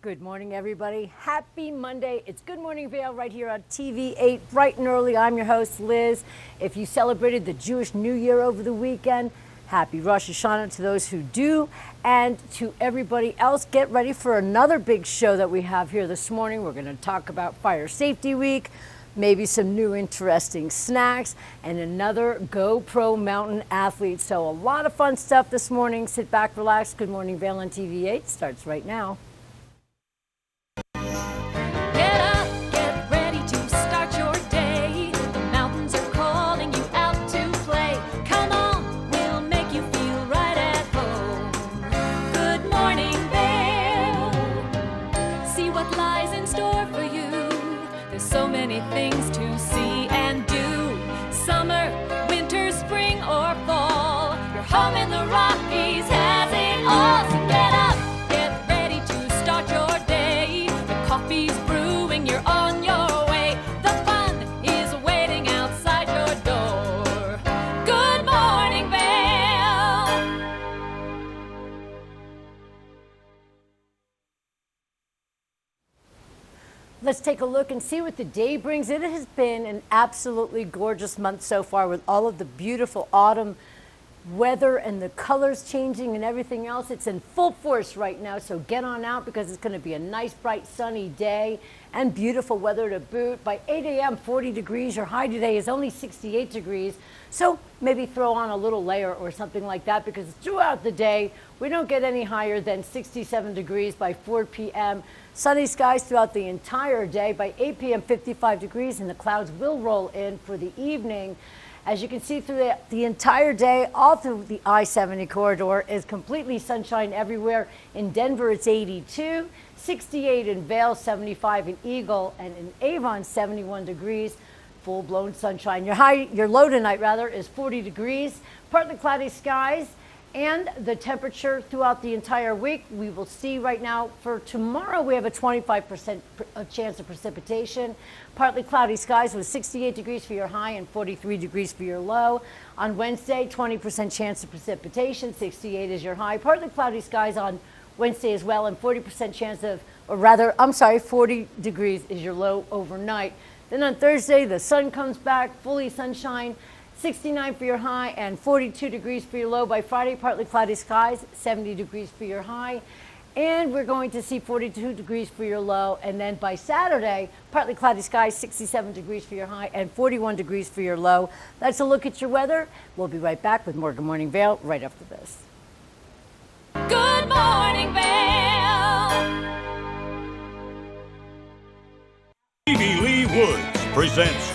Good morning, everybody. Happy Monday. It's Good Morning Vail right here on TV 8, bright and early. I'm your host, Liz. If you celebrated the Jewish New Year over the weekend, happy Rosh Hashanah to those who do. And to everybody else, get ready for another big show that we have here this morning. We're going to talk about Fire Safety Week, maybe some new interesting snacks, and another GoPro mountain athlete. So a lot of fun stuff this morning. Sit back, relax. Good Morning Vail on TV 8 starts right now. Things to see and do. Summer, winter, spring, or fall. Your home in the Rockies has it all. So get up, get ready to start your day. The coffee's brewing, you're on your way. The fun is waiting outside your door. Good morning, Vail. Let's take a look and see what the day brings. It has been an absolutely gorgeous month so far with all of the beautiful autumn weather and the colors changing and everything else. It's in full force right now, so get on out because it's going to be a nice, bright, sunny day and beautiful weather to boot. By 8 a.m., 40 degrees. Your high today is only 68 degrees, so maybe throw on a little layer or something like that because throughout the day, we don't get any higher than 67 degrees by 4 p.m. Sunny skies throughout the entire day. By 8 p.m., 55 degrees, and the clouds will roll in for the evening. As you can see through the entire day, all through the I-70 corridor is completely sunshine everywhere. In Denver, it's 82, 68 in Vail, 75 in Eagle, and in Avon, 71 degrees. Full-blown sunshine. Your low tonight, rather, is 40 degrees. Partly cloudy skies. And the temperature throughout the entire week, we will see right now. For tomorrow, we have a 25% chance of precipitation. Partly cloudy skies with 68 degrees for your high and 43 degrees for your low. On Wednesday, 20% chance of precipitation, 68 is your high. Partly cloudy skies on Wednesday as well, and 40% chance of, 40 degrees is your low overnight. Then on Thursday, the sun comes back, fully sunshine. 69 for your high and 42 degrees for your low. By Friday, partly cloudy skies, 70 degrees for your high. And we're going to see 42 degrees for your low. And then by Saturday, partly cloudy skies, 67 degrees for your high and 41 degrees for your low. That's a look at your weather. We'll be right back with more Good Morning Vail right after this. Good morning, Vail. Stevie Lee Woods presents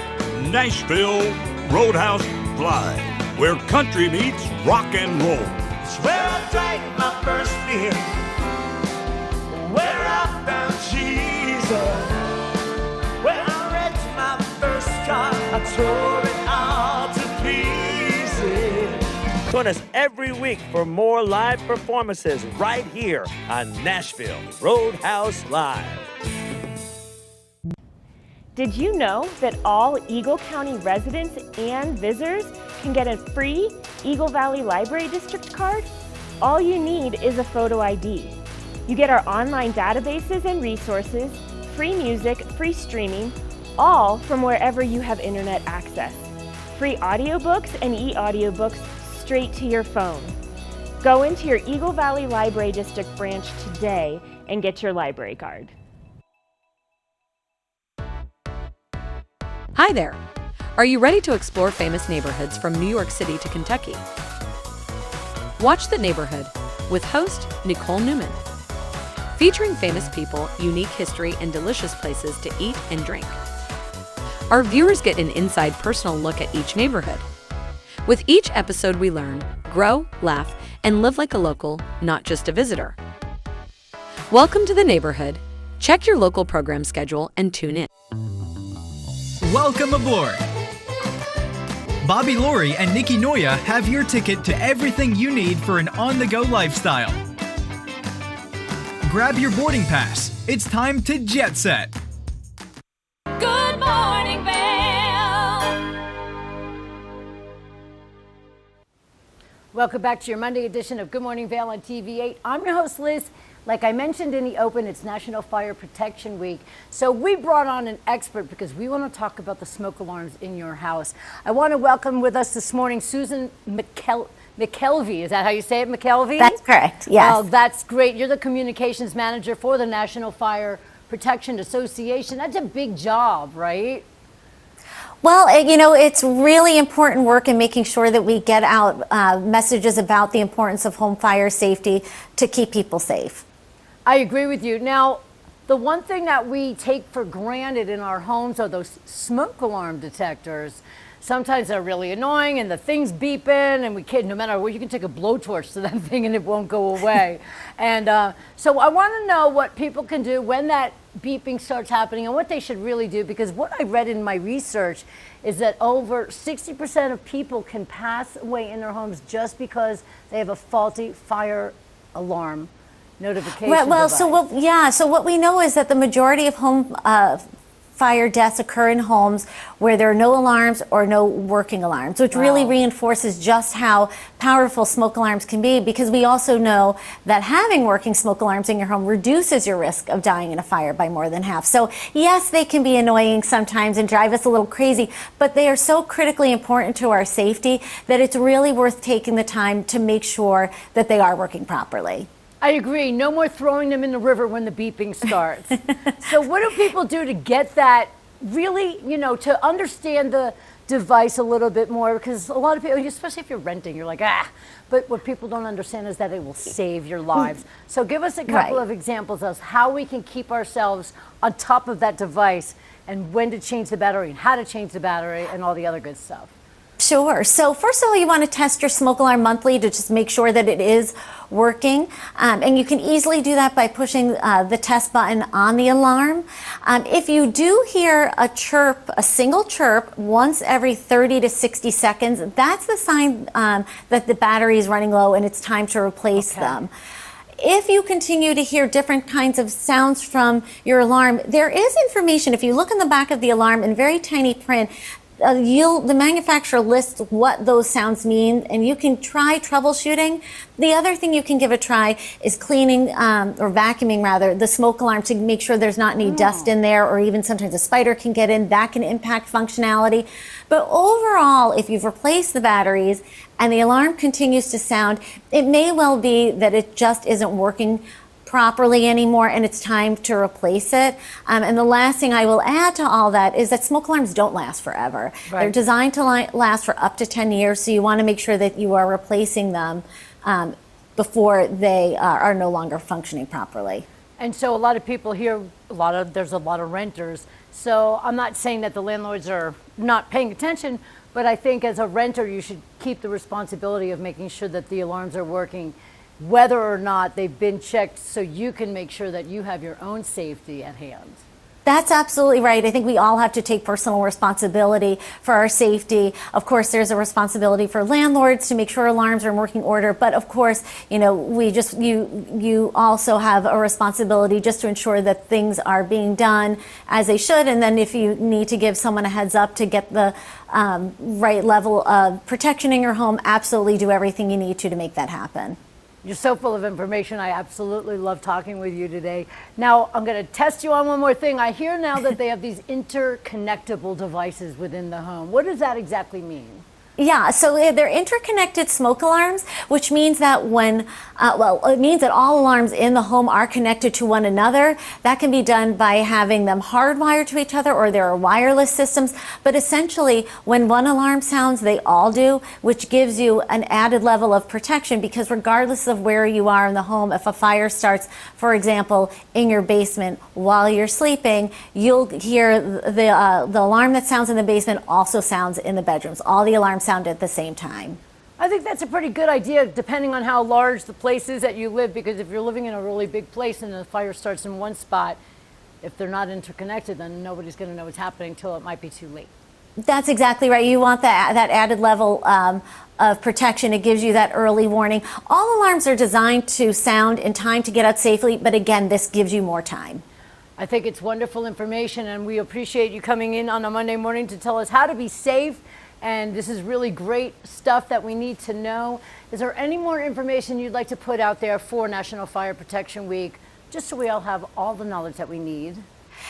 Nashville Roadhouse Live, where country meets rock and roll. It's where I drank my first beer, where I found Jesus, where I wrecked my first car, I tore it all to pieces. Join us every week for more live performances right here on Nashville Roadhouse Live. Did you know that all Eagle County residents and visitors can get a free Eagle Valley Library District card? All you need is a photo ID. You get our online databases and resources, free music, free streaming, all from wherever you have internet access. Free audiobooks and e-audiobooks straight to your phone. Go into your Eagle Valley Library District branch today and get your library card. Hi there! Are you ready to explore famous neighborhoods from New York City to Kentucky? Watch The Neighborhood with host Nicole Newman. Featuring famous people, unique history, and delicious places to eat and drink. Our viewers get an inside personal look at each neighborhood. With each episode we learn, grow, laugh, and live like a local, not just a visitor. Welcome to The Neighborhood. Check your local program schedule and tune in. Welcome aboard! Bobby Laurie and Nikki Noya have your ticket to everything you need for an on-the-go lifestyle. Grab your boarding pass. It's time to jet set. Good morning, Vail. Welcome back to your Monday edition of Good Morning Vail on TV 8. I'm your host, Liz. Like I mentioned in the open, it's National Fire Protection Week. So we brought on an expert because we want to talk about the smoke alarms in your house. I want to welcome with us this morning Susan McKelvey. Is that how you say it, McKelvey? That's correct, yes. Oh, that's great. You're the communications manager for the National Fire Protection Association. That's a big job, right? Well, it's really important work in making sure that we get out messages about the importance of home fire safety to keep people safe. I agree with you. Now, the one thing that we take for granted in our homes are those smoke alarm detectors. Sometimes they're really annoying and the thing's beeping and we can't, no matter what, you can take a blowtorch to that thing and it won't go away. And so I want to know what people can do when that beeping starts happening and what they should really do, because what I read in my research is that over 60% of people can pass away in their homes just because they have a faulty fire alarm notification Right, well, device. so what we know is that the majority of home fire deaths occur in homes where there are no alarms or no working alarms, which really reinforces just how powerful smoke alarms can be, because we also know that having working smoke alarms in your home reduces your risk of dying in a fire by more than half. So yes, they can be annoying sometimes and drive us a little crazy, but they are so critically important to our safety that it's really worth taking the time to make sure that they are working properly. I agree. No more throwing them in the river when the beeping starts. So what do people do to get that really, to understand the device a little bit more? Because a lot of people, especially if you're renting, you're like, but what people don't understand is that it will save your lives. So give us a couple of examples of how we can keep ourselves on top of that device and when to change the battery and how to change the battery and all the other good stuff. Sure. So first of all, you want to test your smoke alarm monthly to just make sure that it is working. And you can easily do that by pushing the test button on the alarm. If you do hear a chirp, a single chirp, once every 30 to 60 seconds, that's the sign that the battery is running low and it's time to replace them. If you continue to hear different kinds of sounds from your alarm, there is information. If you look in the back of the alarm in very tiny print, the manufacturer lists what those sounds mean, and you can try troubleshooting. The other thing you can give a try is cleaning or vacuuming rather the smoke alarm to make sure there's not any dust in there, or even sometimes a spider can get in. That can impact functionality. But overall, if you've replaced the batteries and the alarm continues to sound, it may well be that it just isn't working properly anymore and it's time to replace it. And the last thing I will add to all that is that smoke alarms don't last forever. They're designed to last for up to 10 years, so you want to make sure that you are replacing them before they are no longer functioning properly. And so a lot of people here, there's a lot of renters. So I'm not saying that the landlords are not paying attention, but I think as a renter, you should keep the responsibility of making sure that the alarms are working, whether or not they've been checked, so you can make sure that you have your own safety at hand. That's absolutely right. I think we all have to take personal responsibility for our safety. Of course, there's a responsibility for landlords to make sure alarms are in working order. But of course, you also have a responsibility just to ensure that things are being done as they should. And then if you need to give someone a heads up to get the right level of protection in your home, absolutely do everything you need to make that happen. You're so full of information. I absolutely love talking with you today. Now, I'm going to test you on one more thing. I hear now that they have these interconnectable devices within the home. What does that exactly mean? Yeah, so they're interconnected smoke alarms, which means that it means that all alarms in the home are connected to one another. That can be done by having them hardwired to each other, or there are wireless systems. But essentially, when one alarm sounds, they all do, which gives you an added level of protection, because regardless of where you are in the home, if a fire starts, for example, in your basement while you're sleeping, you'll hear the alarm that sounds in the basement also sounds in the bedrooms. All the alarms sound at the same time. I think that's a pretty good idea, depending on how large the place is that you live, because if you're living in a really big place and the fire starts in one spot, if they're not interconnected, then nobody's going to know what's happening until it might be too late. That's exactly right. You want that added level of protection. It gives you that early warning. All alarms are designed to sound in time to get out safely, but again, this gives you more time. I think it's wonderful information, and we appreciate you coming in on a Monday morning to tell us how to be safe And this is really great stuff that we need to know. Is there any more information you'd like to put out there for National Fire Protection Week, just so we all have all the knowledge that we need?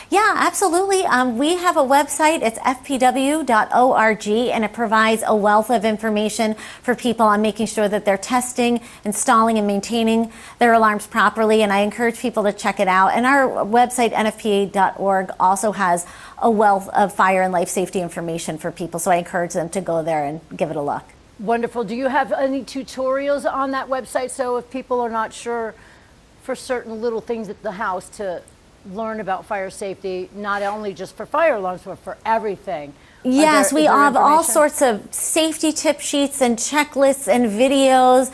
Yeah, absolutely. We have a website. It's fpw.org, and it provides a wealth of information for people on making sure that they're testing, installing, and maintaining their alarms properly. And I encourage people to check it out. And our website, nfpa.org, also has a wealth of fire and life safety information for people. So I encourage them to go there and give it a look. Wonderful. Do you have any tutorials on that website? So if people are not sure for certain little things at the house to learn about fire safety, not only just for fire alarms, but for everything. Yes, we is there have all information? sorts of safety tip sheets and checklists and videos,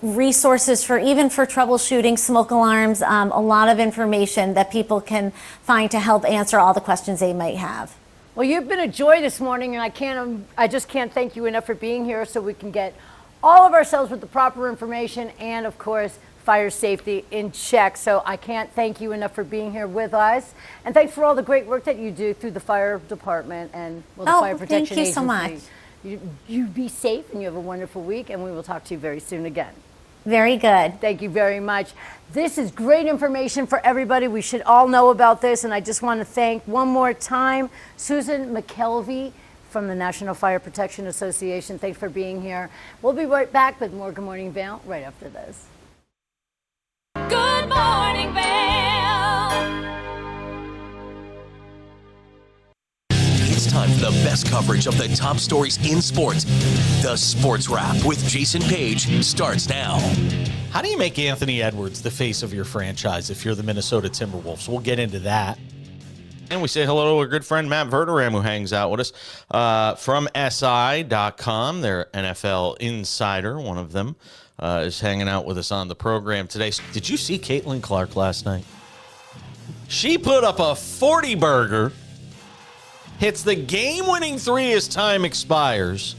resources for even for troubleshooting smoke alarms, a lot of information that people can find to help answer all the questions they might have. Well, you've been a joy this morning, and I just can't thank you enough for being here, so we can get all of ourselves with the proper information and, of course, fire safety in check. So I can't thank you enough for being here with us. And thanks for all the great work that you do through the fire department and the Fire Protection thank you so much. Agency. You be safe, and you have a wonderful week, and we will talk to you very soon again. Very good. Thank you very much. This is great information for everybody. We should all know about this, and I just want to thank one more time Susan McKelvey from the National Fire Protection Association. Thanks for being here. We'll be right back with more Good Morning Vail right after this. Good morning, Vail. It's time for the best coverage of the top stories in sports. The Sports Wrap with Jason Page starts now. How do you make Anthony Edwards the face of your franchise if you're the Minnesota Timberwolves? We'll get into that. And we say hello to our good friend Matt Verderam, who hangs out with us from SI.com. Their NFL insider, one of them, is hanging out with us on the program today. Did you see Caitlin Clark last night? She put up a 40-burger, hits the game-winning three as time expires.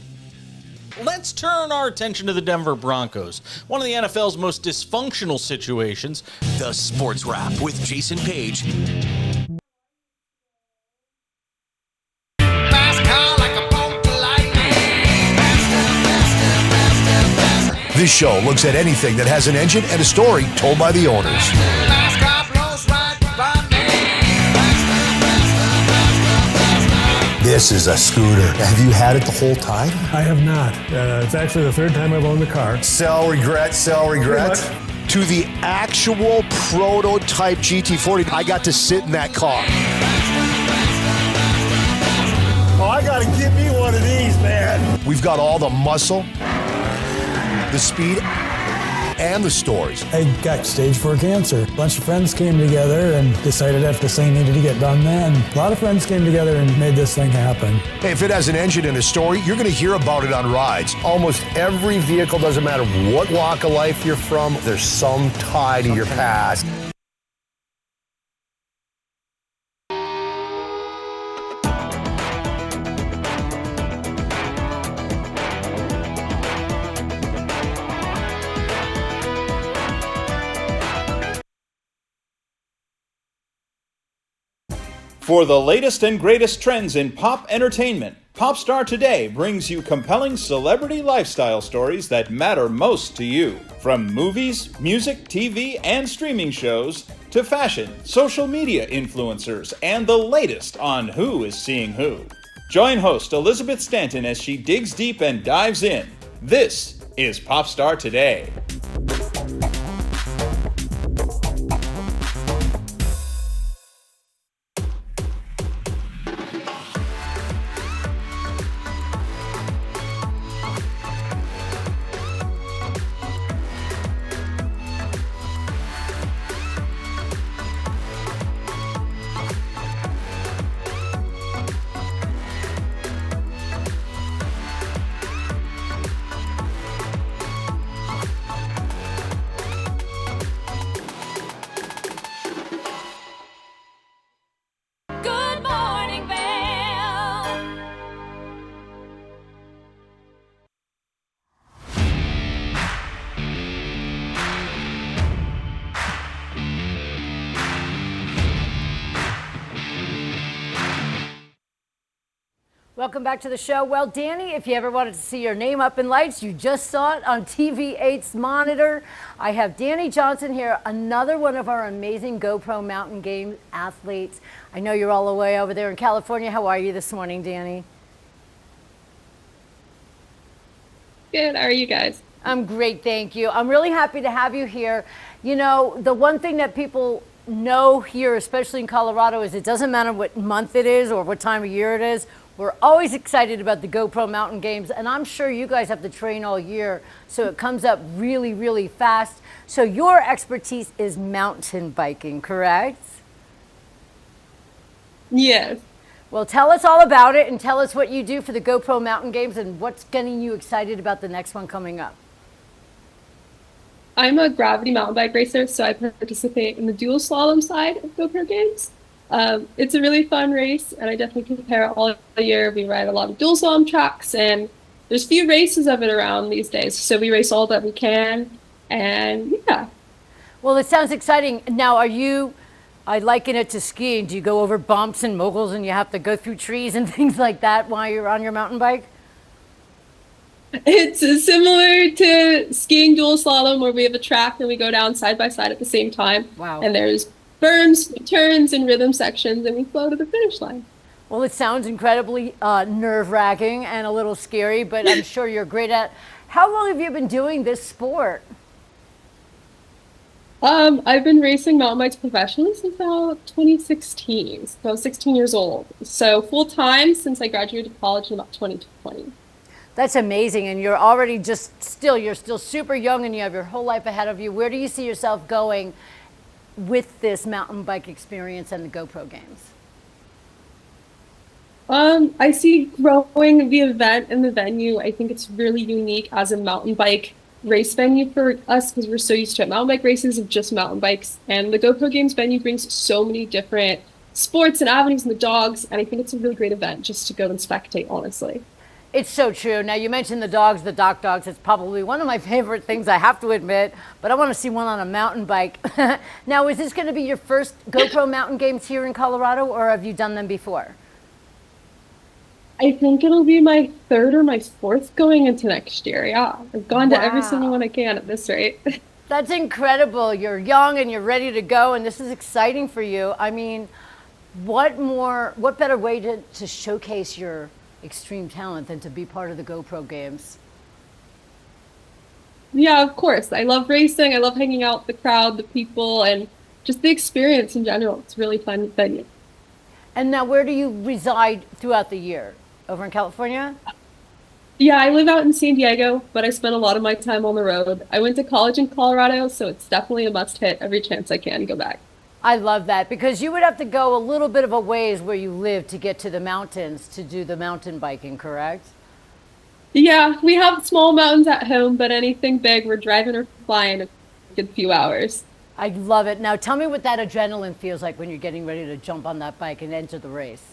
Let's turn our attention to the Denver Broncos, one of the NFL's most dysfunctional situations. The Sports Wrap with Jason Page. This show looks at anything that has an engine and a story told by the owners. This is a scooter. Have you had it the whole time? I have not. It's actually the third time I've owned the car. Sell, regret, sell, regret. To the actual prototype GT40, I got to sit in that car. Oh, I gotta get me one of these, man. We've got all the muscle, the speed, and the stories. I got stage 4 cancer. A bunch of friends came together and decided that this thing needed to get done then. A lot of friends came together and made this thing happen. Hey, if it has an engine and a story, you're going to hear about it on rides. Almost every vehicle, doesn't matter what walk of life you're from, there's some tie to your past. For the latest and greatest trends in pop entertainment, Popstar Today brings you compelling celebrity lifestyle stories that matter most to you. From movies, music, TV, and streaming shows, to fashion, social media influencers, and the latest on who is seeing who. Join host Elizabeth Stanton as she digs deep and dives in. This is Popstar Today. Welcome back to the show. Well, Danny, if you ever wanted to see your name up in lights, you just saw it on TV8's monitor. I have Danny Johnson here, another one of our amazing GoPro Mountain Games athletes. I know you're all the way over there in California. How are you this morning, Danny? Good. How are you guys? I'm great, thank you. I'm really happy to have you here. You know, the one thing that people know here, especially in Colorado, is it doesn't matter what month it is or what time of year it is. We're always excited about the GoPro Mountain Games, and I'm sure you guys have to train all year, so it comes up really, really fast. So your expertise is mountain biking, correct? Yes. Well, tell us all about it and tell us what you do for the GoPro Mountain Games and what's getting you excited about the next one coming up. I'm a gravity mountain bike racer, so I participate in the dual slalom side of GoPro Games. It's a really fun race, and I definitely compare all year. We ride a lot of dual slalom tracks, and there's few races of it around these days, so we race all that we can, and yeah. Well, it sounds exciting. Now, I liken it to skiing. Do you go over bumps and moguls and you have to go through trees and things like that while you're on your mountain bike? It's similar to skiing dual slalom, where we have a track and we go down side by side at the same time. Wow. And there's berms, turns, and rhythm sections, and we flow to the finish line. Well, it sounds incredibly nerve-wracking and a little scary, but I'm sure you're great at. How long have you been doing this sport? I've been racing mountain bikes professionally since about 2016. So I was 16 years old. So full time since I graduated college in about 2020. That's amazing, and you're already you're still super young and you have your whole life ahead of you. Where do you see yourself going with this mountain bike experience and the GoPro Games? I see growing the event and the venue. I think it's really unique as a mountain bike race venue for us because we're so used to mountain bike races of just mountain bikes. And the GoPro Games venue brings so many different sports and avenues and the dogs. And I think it's a really great event just to go and spectate, honestly. It's so true. Now, you mentioned the dogs, the dock dogs. It's probably one of my favorite things, I have to admit, but I want to see one on a mountain bike. Now, is this going to be your first GoPro Mountain Games here in Colorado, or have you done them before? I think it'll be my third or my fourth going into next year. Yeah, I've gone to every single one I can at this rate. That's incredible. You're young and you're ready to go, and this is exciting for you. I mean, what better way to showcase your extreme talent than to be part of the GoPro Games? Yeah, of course. I love racing. I love hanging out with the crowd, the people, and just the experience in general. It's a really fun venue. And now, where do you reside throughout the year? Over in California? Yeah, I live out in San Diego, but I spend a lot of my time on the road. I went to college in Colorado, so it's definitely a must hit every chance I can go back. I love that, because you would have to go a little bit of a ways where you live to get to the mountains to do the mountain biking, correct? Yeah, we have small mountains at home, but anything big, we're driving or flying a good few hours. I love it. Now tell me what that adrenaline feels like when you're getting ready to jump on that bike and enter the race.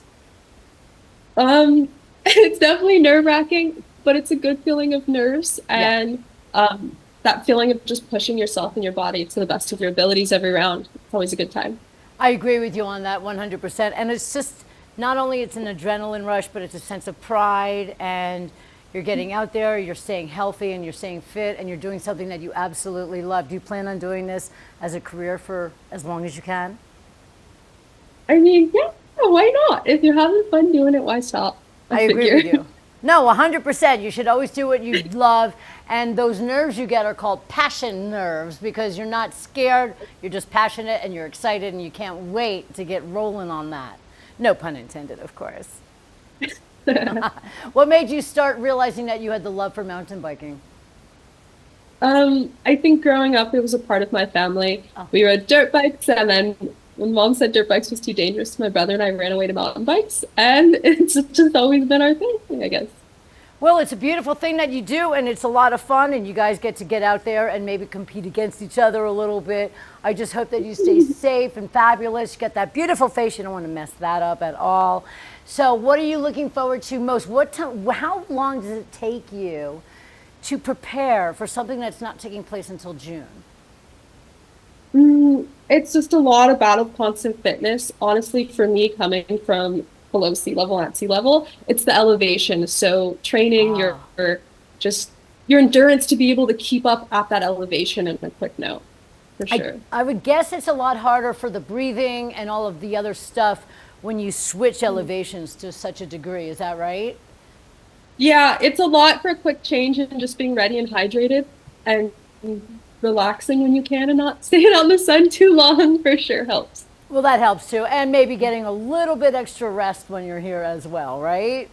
It's definitely nerve-wracking, but it's a good feeling of nerves and that feeling of just pushing yourself and your body to the best of your abilities every round. It's always a good time. I agree with you on that 100%. And it's just, not only it's an adrenaline rush, but it's a sense of pride, and you're getting out there, you're staying healthy, and you're staying fit, and you're doing something that you absolutely love. Do you plan on doing this as a career for as long as you can? I mean, yeah, why not? If you're having fun doing it, why stop? I agree with you. No, 100%. You should always do what you love. And those nerves you get are called passion nerves, because you're not scared, you're just passionate and you're excited and you can't wait to get rolling on that. No pun intended, of course. What made you start realizing that you had the love for mountain biking? I think growing up, it was a part of my family. We rode dirt bikes, and then when Mom said dirt bikes was too dangerous, my brother and I ran away to mountain bikes, and it's just always been our thing, I guess. Well, it's a beautiful thing that you do, and it's a lot of fun, and you guys get to get out there and maybe compete against each other a little bit. I just hope that you stay safe and fabulous. You got that beautiful face. You don't want to mess that up at all. So what are you looking forward to most? How long does it take you to prepare for something that's not taking place until June? It's just a lot about constant fitness. Honestly, for me, coming from below sea level, at sea level. It's the elevation. So training your endurance to be able to keep up at that elevation in a quick note, for sure. I would guess it's a lot harder for the breathing and all of the other stuff when you switch elevations to such a degree. Is that right? Yeah, it's a lot for a quick change and just being ready and hydrated and relaxing when you can and not staying out in the sun too long for sure helps. Well, that helps too. And maybe getting a little bit extra rest when you're here as well, right?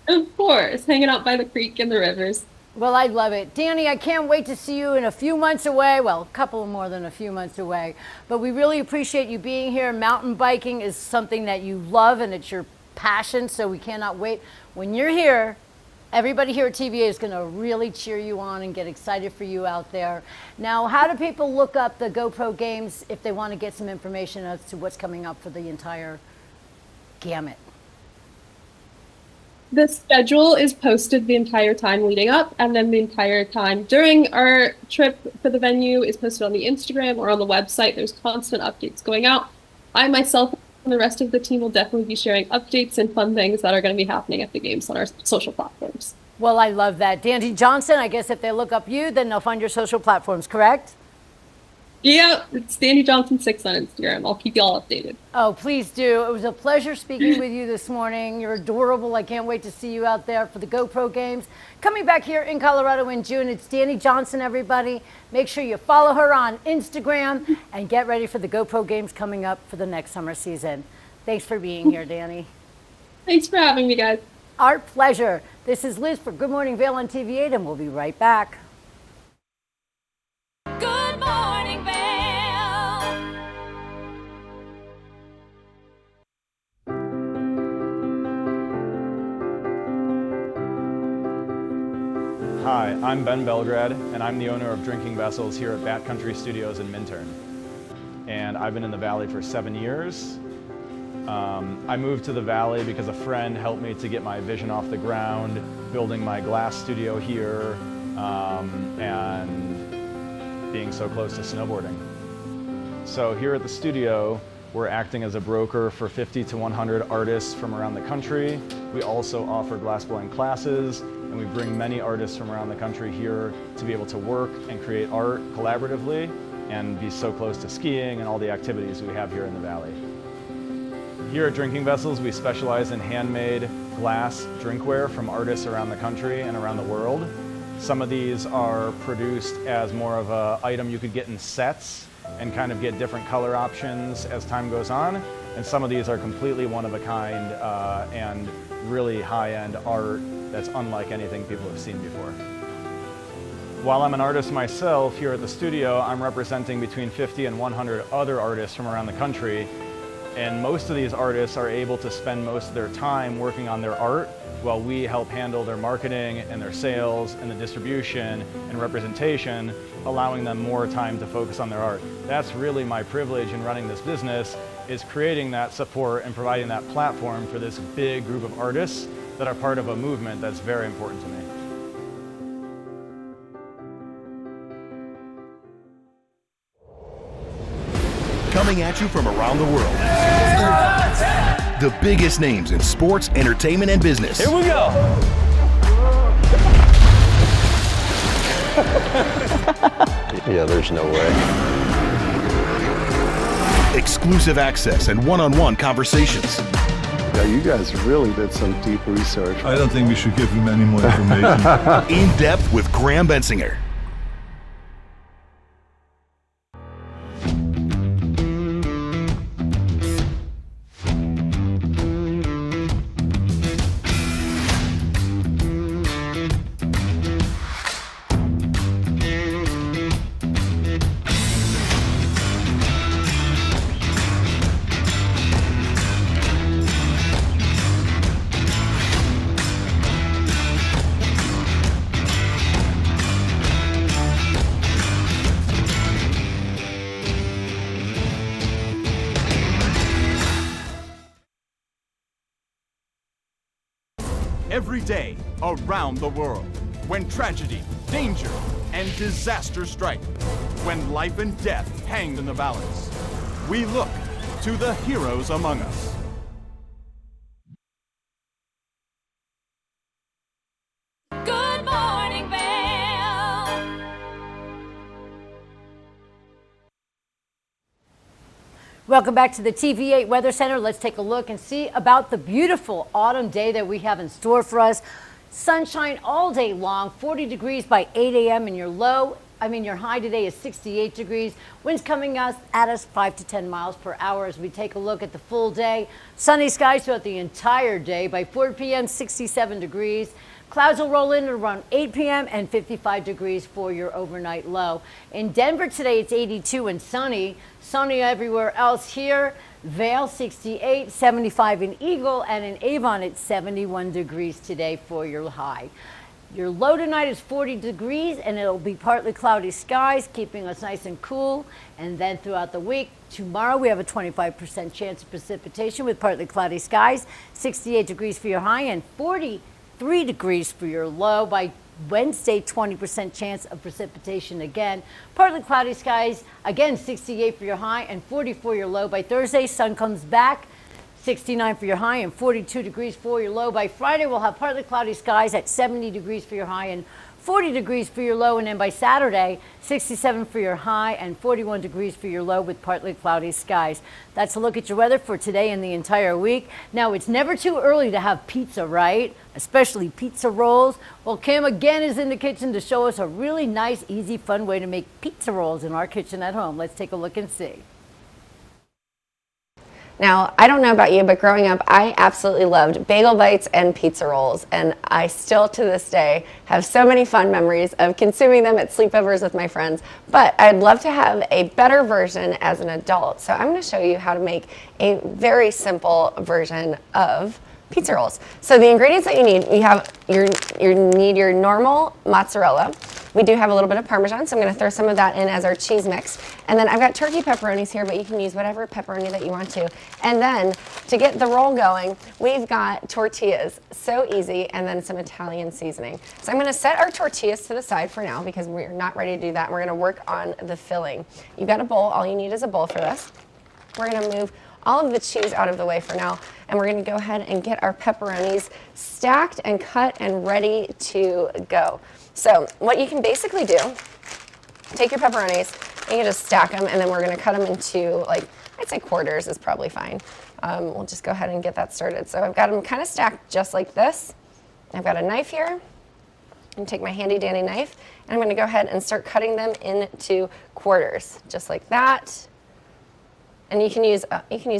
Of course, hanging out by the creek and the rivers. Well, I love it. Danny, I can't wait to see you in a few months away. Well, a couple more than a few months away. But we really appreciate you being here. Mountain biking is something that you love and it's your passion, so we cannot wait. When you're here, everybody here at TVA is going to really cheer you on and get excited for you out there. Now, how do people look up the GoPro games if they want to get some information as to what's coming up for the entire gamut? The schedule is posted the entire time leading up, and then the entire time during our trip for the venue is posted on the Instagram or on the website. There's constant updates going out. I myself and the rest of the team will definitely be sharing updates and fun things that are going to be happening at the games on our social platforms. Well, I love that. Danny Johnson, I guess if they look up you, then they'll find your social platforms, correct? Yeah, it's Danny Johnson 6 on Instagram. I'll keep you all updated. Oh, please do. It was a pleasure speaking with you this morning. You're adorable. I can't wait to see you out there for the GoPro games. Coming back here in Colorado in June, it's Danny Johnson, everybody. Make sure you follow her on Instagram and get ready for the GoPro games coming up for the next summer season. Thanks for being here, Danny. Thanks for having me, guys. Our pleasure. This is Liz for Good Morning Vail on TV8, and we'll be right back. Good morning, Vail. Hi, I'm Ben Belgrad, and I'm the owner of Drinking Vessels here at Bat Country Studios in Minturn. And I've been in the Valley for 7 years. I moved to the Valley because a friend helped me to get my vision off the ground, building my glass studio here, and being so close to snowboarding. So here at the studio, we're acting as a broker for 50 to 100 artists from around the country. We also offer glassblowing classes, and we bring many artists from around the country here to be able to work and create art collaboratively and be so close to skiing and all the activities we have here in the Valley. Here at Drinking Vessels, we specialize in handmade glass drinkware from artists around the country and around the world. Some of these are produced as more of an item you could get in sets and kind of get different color options as time goes on. And some of these are completely one of a kind and really high-end art that's unlike anything people have seen before. While I'm an artist myself here at the studio, I'm representing between 50 and 100 other artists from around the country. And most of these artists are able to spend most of their time working on their art while we help handle their marketing and their sales and the distribution and representation, allowing them more time to focus on their art. That's really my privilege in running this business, is creating that support and providing that platform for this big group of artists that are part of a movement that's very important to me. Coming at you from around the world. The biggest names in sports, entertainment, and business. Here we go. Yeah, there's no way. Exclusive access and one-on-one conversations. Yeah, you guys really did some deep research. I don't think we should give him any more information. In depth with Graham Bensinger. Every day around the world, when tragedy, danger, and disaster strike, when life and death hang in the balance, we look to the heroes among us. Welcome back to the TV8 Weather Center. Let's take a look and see about the beautiful autumn day that we have in store for us. Sunshine all day long, 40 degrees by 8 a.m. and your high today is 68 degrees. Winds coming at us 5 to 10 miles per hour as we take a look at the full day. Sunny skies throughout the entire day. By 4 p.m., 67 degrees. Clouds will roll in at around 8 p.m. and 55 degrees for your overnight low. In Denver today, it's 82 and sunny. Sunny everywhere else here. Vail 68, 75 in Eagle, and in Avon it's 71 degrees today for your high. Your low tonight is 40 degrees and it'll be partly cloudy skies, keeping us nice and cool. And then throughout the week, tomorrow we have a 25% chance of precipitation with partly cloudy skies, 68 degrees for your high and 43 degrees for your low. By Wednesday, 20% chance of precipitation again. Partly cloudy skies, again 68 for your high and 40 for your low. By Thursday, sun comes back, 69 for your high and 42 degrees for your low. By Friday, we'll have partly cloudy skies at 70 degrees for your high and 40 degrees for your low. And then by Saturday, 67 for your high and 41 degrees for your low with partly cloudy skies. That's a look at your weather for today and the entire week. Now, it's never too early to have pizza, right? Especially pizza rolls. Well, Kim again is in the kitchen to show us a really nice, easy, fun way to make pizza rolls in our kitchen at home. Let's take a look and see. Now, I don't know about you, but growing up, I absolutely loved bagel bites and pizza rolls, and I still to this day have so many fun memories of consuming them at sleepovers with my friends, but I'd love to have a better version as an adult. So I'm going to show you how to make a very simple version of pizza rolls. So the ingredients that you need, you need your normal mozzarella. We do have a little bit of Parmesan, so I'm going to throw some of that in as our cheese mix. And then I've got turkey pepperonis here, but you can use whatever pepperoni that you want to. And then to get the roll going, we've got tortillas, so easy, and then some Italian seasoning. So I'm going to set our tortillas to the side for now because we're not ready to do that. We're going to work on the filling. You've got a bowl. All you need is a bowl for this. We're going to move all of the cheese out of the way for now, and we're going to go ahead and get our pepperonis stacked and cut and ready to go. So what you can basically do, take your pepperonis, and you just stack them, and then we're going to cut them into, like, I'd say quarters is probably fine. We'll just go ahead and get that started. So I've got them kind of stacked just like this. I've got a knife here. I'm take my handy dandy knife, and I'm going to go ahead and start cutting them into quarters, just like that. And you can use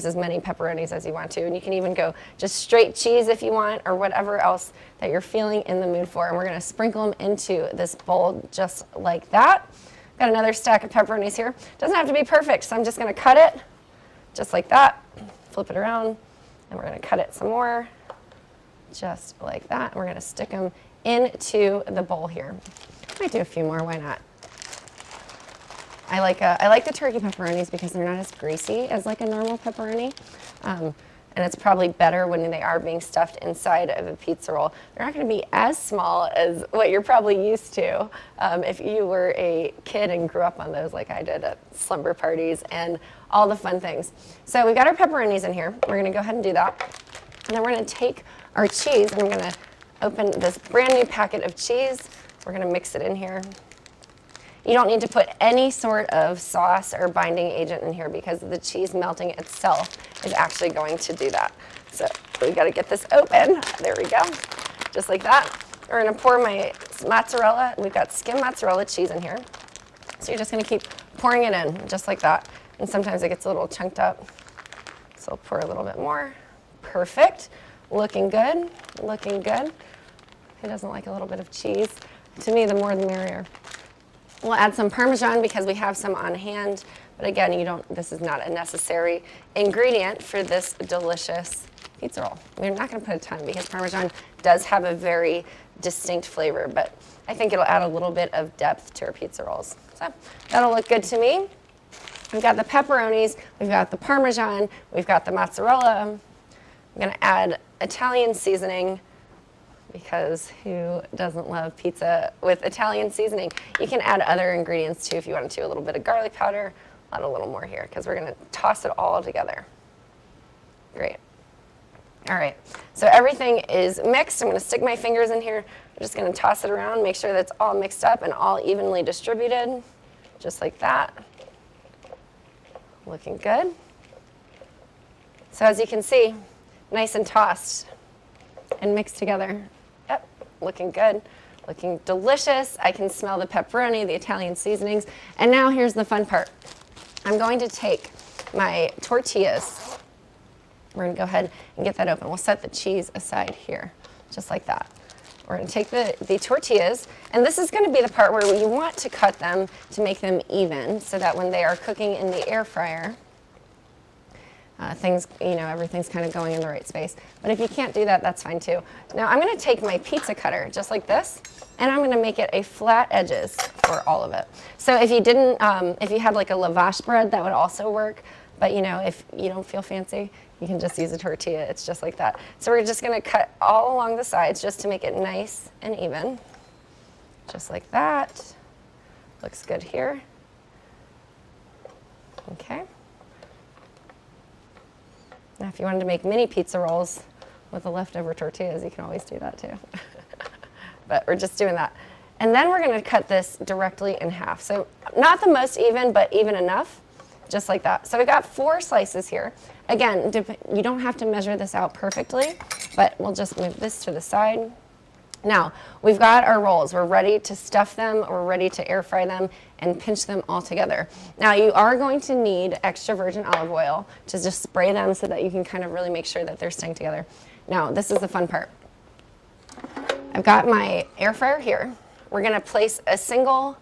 as many pepperonis as you want to, and you can even go just straight cheese if you want, or whatever else that you're feeling in the mood for. And we're going to sprinkle them into this bowl just like that. Got another stack of pepperonis here. Doesn't have to be perfect, so I'm just going to cut it just like that. Flip it around, and we're going to cut it some more, just like that. And we're going to stick them into the bowl here. Might do a few more. Why not? I like the turkey pepperonis because they're not as greasy as like a normal pepperoni. And it's probably better when they are being stuffed inside of a pizza roll. They're not going to be as small as what you're probably used to if you were a kid and grew up on those like I did at slumber parties and all the fun things. So we've got our pepperonis in here. We're going to go ahead and do that. And then we're going to take our cheese, and I'm going to open this brand new packet of cheese. We're going to mix it in here. You don't need to put any sort of sauce or binding agent in here because the cheese melting itself is actually going to do that. So we've got to get this open. There we go. Just like that. We're going to pour my mozzarella. We've got skim mozzarella cheese in here. So you're just going to keep pouring it in just like that. And sometimes it gets a little chunked up. So I'll pour a little bit more. Perfect. Looking good. Looking good. Who doesn't like a little bit of cheese? To me, the more the merrier. We'll add some Parmesan because we have some on hand, but again, this is not a necessary ingredient for this delicious pizza roll. We're not going to put a ton because Parmesan does have a very distinct flavor, but I think it'll add a little bit of depth to our pizza rolls. So that'll look good to me. We've got the pepperonis, we've got the Parmesan, we've got the mozzarella. I'm going to add Italian seasoning, because who doesn't love pizza with Italian seasoning? You can add other ingredients too if you wanted to, a little bit of garlic powder. I'll add a little more here because we're going to toss it all together. Great. All right, so everything is mixed. I'm going to stick my fingers in here. I'm just going to toss it around, make sure that it's all mixed up and all evenly distributed, just like that. Looking good. So as you can see, nice and tossed and mixed together. Yep, looking good, looking delicious. I can smell the pepperoni, the Italian seasonings. And now here's the fun part. I'm going to take my tortillas. We're gonna go ahead and get that open. We'll set the cheese aside here, just like that. We're gonna take the tortillas, and this is gonna be the part where you want to cut them to make them even, so that when they are cooking in the air fryer, everything's kind of going in the right space. But if you can't do that, that's fine too. Now I'm gonna take my pizza cutter, just like this, and I'm gonna make it a flat edges for all of it. So if you didn't, if you had like a lavash bread, that would also work. But if you don't feel fancy, you can just use a tortilla. It's just like that. So we're just gonna cut all along the sides just to make it nice and even. Just like that. Looks good here. Okay. Now if you wanted to make mini pizza rolls with the leftover tortillas, you can always do that too. But we're just doing that. And then we're gonna cut this directly in half. So not the most even, but even enough. Just like that. So we got 4 slices here. Again, you don't have to measure this out perfectly, but we'll just move this to the side. Now, we've got our rolls. We're ready to stuff them. We're ready to air fry them and pinch them all together. Now, you are going to need extra virgin olive oil to just spray them so that you can kind of really make sure that they're staying together. Now, this is the fun part. I've got my air fryer here. We're gonna place a single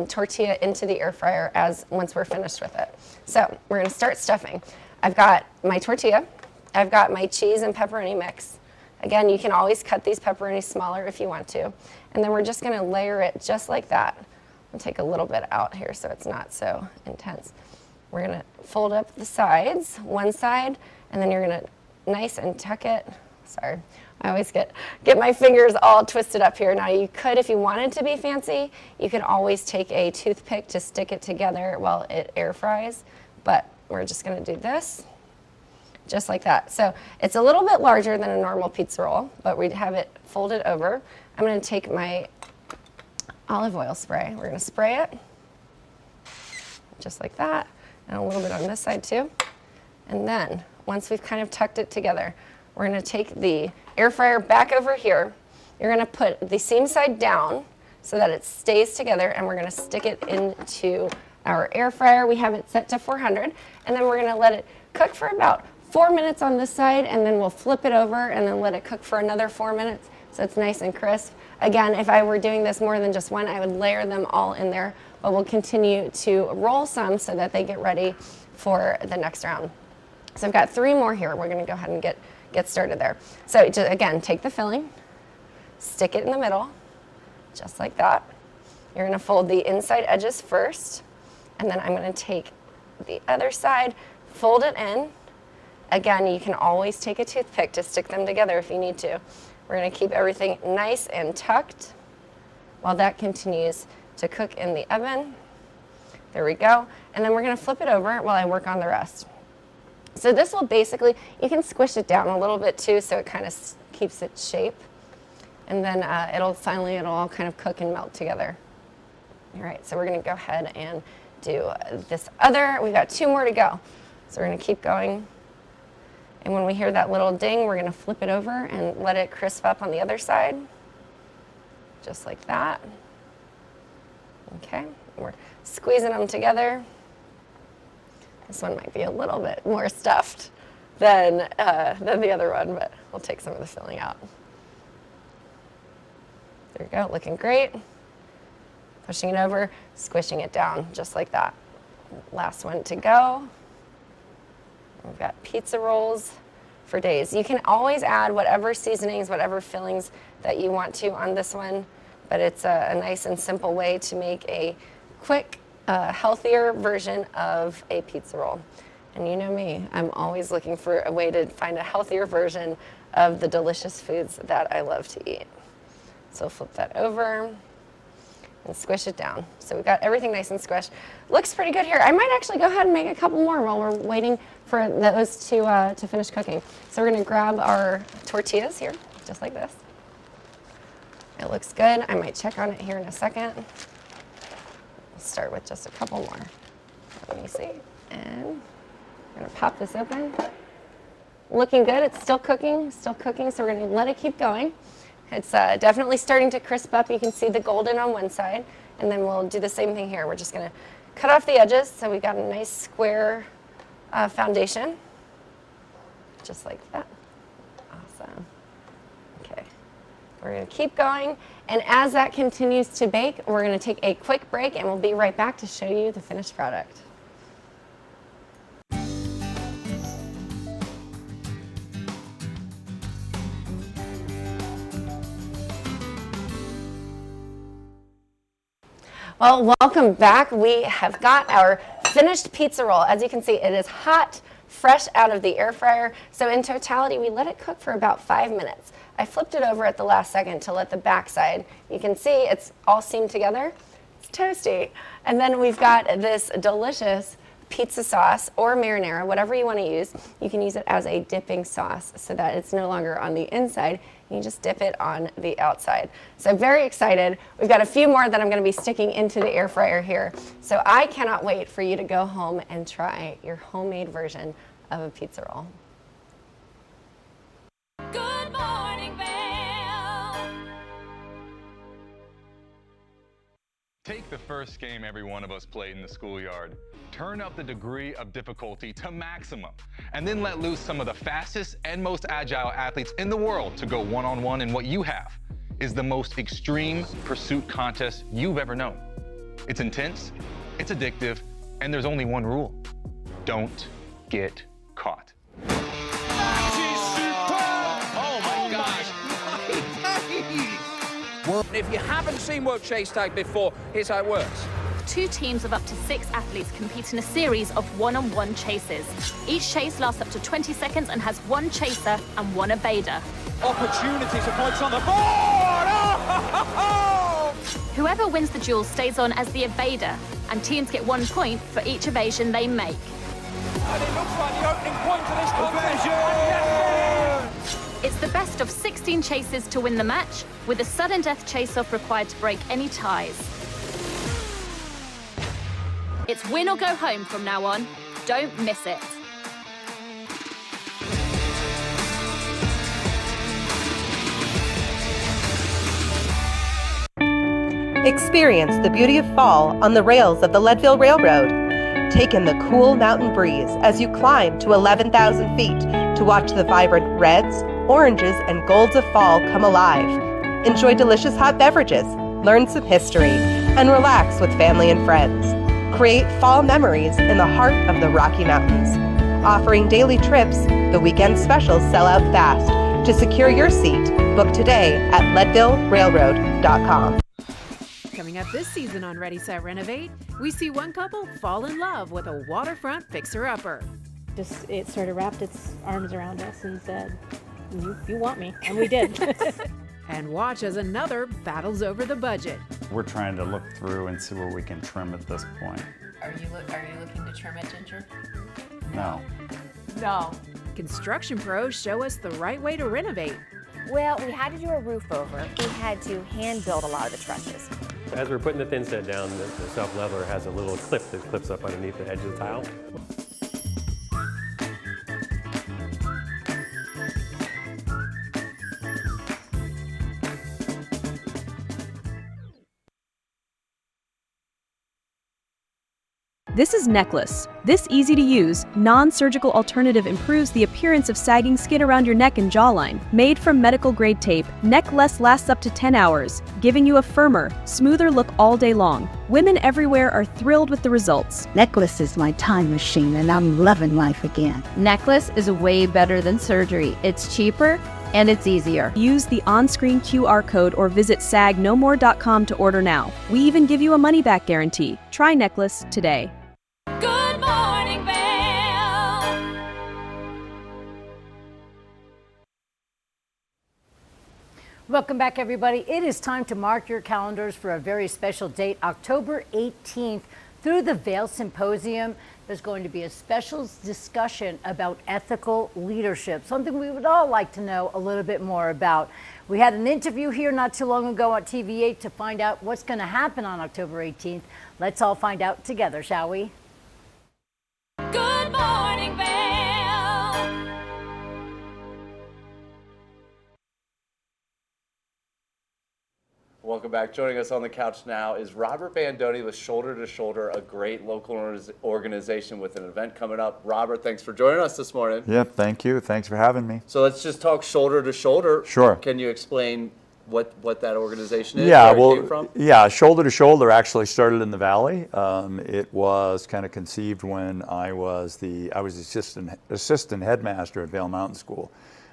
tortilla into the air fryer once we're finished with it. So we're gonna start stuffing. I've got my tortilla, I've got my cheese and pepperoni mix. Again, you can always cut these pepperonis smaller if you want to. And then we're just gonna layer it just like that. I'll take a little bit out here so it's not so intense. We're gonna fold up the sides, one side, and then you're gonna nice and tuck it. Sorry, I always get my fingers all twisted up here. Now you could, if you wanted to be fancy, you could always take a toothpick to stick it together while it air fries, but we're just gonna do this, just like that. So it's a little bit larger than a normal pizza roll, but we have it folded over. I'm gonna take my olive oil spray. We're gonna spray it, just like that, and a little bit on this side too. And then, once we've kind of tucked it together, we're gonna take the air fryer back over here. You're gonna put the seam side down so that it stays together, and we're gonna stick it into our air fryer. We have it set to 400, and then we're gonna let it cook for about 4 minutes on this side, and then we'll flip it over and then let it cook for another 4 minutes so it's nice and crisp. Again, if I were doing this more than just one, I would layer them all in there, but we'll continue to roll some so that they get ready for the next round. So I've got 3 more here. We're gonna go ahead and get started there. So just, again, take the filling, stick it in the middle, just like that. You're gonna fold the inside edges first, and then I'm gonna take the other side, fold it in. Again, you can always take a toothpick to stick them together if you need to. We're gonna keep everything nice and tucked while that continues to cook in the oven. There we go. And then we're gonna flip it over while I work on the rest. So this will basically, you can squish it down a little bit too so it kind of keeps its shape. And then it'll all kind of cook and melt together. All right, so we're gonna go ahead and do this other, we've got 2 more to go. So we're gonna keep going. And when we hear that little ding, we're gonna flip it over and let it crisp up on the other side. Just like that. Okay, we're squeezing them together. This one might be a little bit more stuffed than the other one, but we'll take some of the filling out. There we go, looking great. Pushing it over, squishing it down, just like that. Last one to go. We've got pizza rolls for days. You can always add whatever seasonings, whatever fillings that you want to on this one, but it's a nice and simple way to make a quick, healthier version of a pizza roll. And you know me, I'm always looking for a way to find a healthier version of the delicious foods that I love to eat. So flip that over and squish it down. So we've got everything nice and squished. Looks pretty good here. I might actually go ahead and make a couple more while we're waiting for those to finish cooking. So we're gonna grab our tortillas here, just like this. It looks good. I might check on it here in a second. Let's start with just a couple more. Let me see. And we're gonna pop this open. looking good. It's still cooking, so we're gonna let it keep going. It's definitely starting to crisp up. You can see the golden on one side, and then we'll do the same thing here. We're just gonna cut off the edges so we got a nice square foundation, just like that. Awesome. Okay, we're gonna keep going, and as that continues to bake, we're gonna take a quick break, and we'll be right back to show you the finished product. Well, welcome back. We have got our finished pizza roll. As you can see, it is hot, fresh out of the air fryer. So in totality, we let it cook for about 5 minutes. I flipped it over at the last second to let the backside. You can see it's all seamed together. It's toasty. And then we've got this delicious pizza sauce or marinara, whatever you want to use. You can use it as a dipping sauce so that it's no longer on the inside. You just dip it on the outside. So I'm very excited. We've got a few more that I'm going to be sticking into the air fryer here. So I cannot wait for you to go home and try your homemade version of a pizza roll. Good morning, Vail. Take the first game every one of us played in the schoolyard. Turn up the degree of difficulty to maximum, and then let loose some of the fastest and most agile athletes in the world to go one-on-one in what you have is the most extreme pursuit contest you've ever known. It's intense, it's addictive, and there's only one rule. Don't get caught. Oh my gosh! If you haven't seen World Chase Tag before, here's how it works. 2 teams of up to 6 athletes compete in a series of one-on-one chases. Each chase lasts up to 20 seconds and has 1 chaser and 1 evader. Opportunity to points on the board! Oh! Whoever wins the duel stays on as the evader, and teams get 1 point for each evasion they make. And it looks like the opening point of this contest. It's the best of 16 chases to win the match, with a sudden death chase-off required to break any ties. It's win or go home from now on. Don't miss it. Experience the beauty of fall on the rails of the Leadville Railroad. Take in the cool mountain breeze as you climb to 11,000 feet to watch the vibrant reds, oranges, and golds of fall come alive. Enjoy delicious hot beverages, learn some history, and relax with family and friends. Create fall memories in the heart of the Rocky Mountains. Offering daily trips, the weekend specials sell out fast. To secure your seat, book today at leadvillerailroad.com. Coming up this season on Ready, Set, Renovate, we see one couple fall in love with a waterfront fixer-upper. Just, it sort of wrapped its arms around us and said, you want me, and we did. And watch as another battles over the budget. We're trying to look through and see where we can trim at this point. Are you looking to trim it, Ginger? No. No. Construction pros show us the right way to renovate. Well, we had to do a roof over. We had to hand build a lot of the trusses. As we're putting the thin set down, the self-leveler has a little clip that clips up underneath the edge of the tile. This is Necklace. This easy-to-use, non-surgical alternative improves the appearance of sagging skin around your neck and jawline. Made from medical-grade tape, Necklace lasts up to 10 hours, giving you a firmer, smoother look all day long. Women everywhere are thrilled with the results. Necklace is my time machine, and I'm loving life again. Necklace is way better than surgery. It's cheaper and it's easier. Use the on-screen QR code or visit sagnomore.com to order now. We even give you a money-back guarantee. Try Necklace today. Good morning, Vail. Welcome back, everybody. It is time to mark your calendars for a very special date, October 18th, through the Vail Symposium. There's going to be a special discussion about ethical leadership, something we would all like to know a little bit more about. We had an interview here not too long ago on TV8 to find out what's going to happen on October 18th. Let's all find out together, shall we? Good morning, Vail. Welcome back. Joining us on the couch now is Robert Bandoni with Shoulder to Shoulder, a great local organization with an event coming up. Robert, thanks for joining us this morning. Yep, thank you. Thanks for having me. So let's just talk Shoulder to Shoulder. Sure. Can you explain what that organization is, Yeah, where well, it came from? yeah, Shoulder to Shoulder actually started in the Valley. It was kind of conceived when I was assistant headmaster at Vail Mountain School.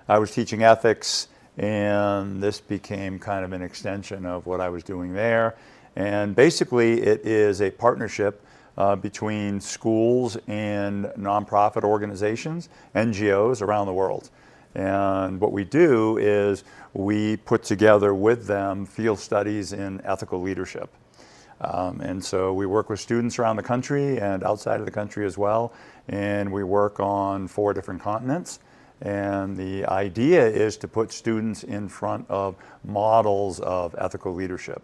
I was teaching ethics, and this became kind of an extension of what I was doing there. And basically, it is a partnership between schools and nonprofit organizations, NGOs around the world. And what we do is we put together with them field studies in ethical leadership. And so we work with students around the country and outside of the country as well. And we work on 4 different continents. And the idea is to put students in front of models of ethical leadership.